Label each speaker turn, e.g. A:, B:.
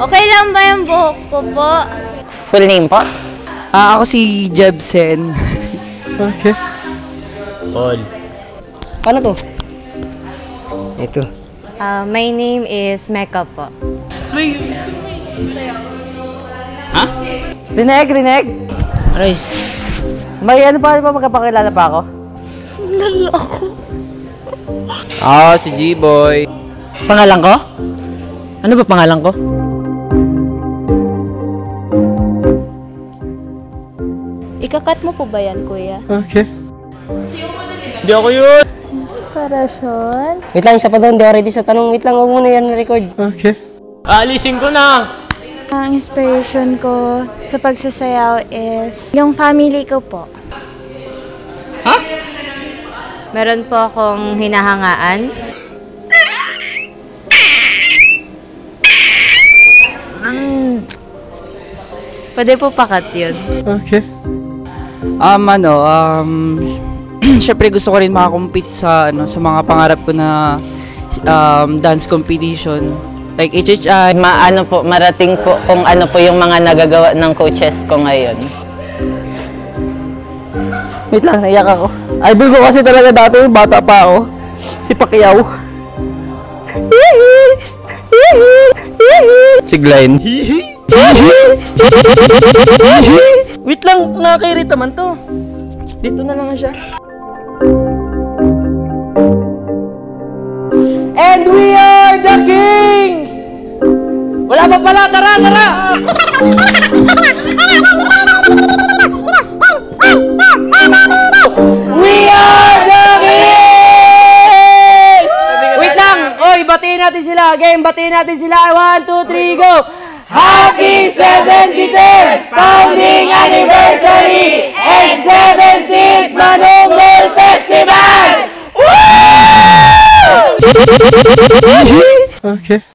A: Okay lang ba yung buhok ko po?
B: Full name po?
C: Ako si Jebsen. Okay.
D: Paul.
C: Paano to? Ito.
A: My name is Mecca po.
B: Ha?
C: Rineg!
B: Aray.
C: May ano pa magkapakilala pa ako?
D: Ako si G-Boy.
B: Pangalan ko? Ano ba pangalan ko?
A: Ikakat mo po ba yan, kuya?
C: Okay.
D: Hindi ako yun!
A: Inspirasyon?
C: Wait lang, isa pa doon. Di ako ready sa tanong. Wait lang, huwag muna yan record. Okay.
D: Aalisin ko na!
A: Ang inspiration ko sa pagsasayaw is yung family ko po.
B: Ha?
A: Meron po akong hinahangaan. Pwede po pakat yun.
C: Okay. Syempre gusto ko rin makakompete sa sa mga pangarap ko na dance competition like HHI.
B: Maano po, marating po kung ano po yung mga nagagawa ng coaches ko ngayon.
C: Wait lang, naiyak ako. Idol ko kasi talaga dati, bata pa ako. Si Pacquiao.
D: Si Glenn.
C: Wait lang, nakakairita man to. Dito na lang siya. And we are the kings! Wala pa pala, tara! We are the kings! Wait lang! Oy, batiin natin sila. Game, batiin natin sila. 1, 2, 3, go! Happy 73rd Founding Anniversary and 17th Manunggol Festival! Woo! Okay.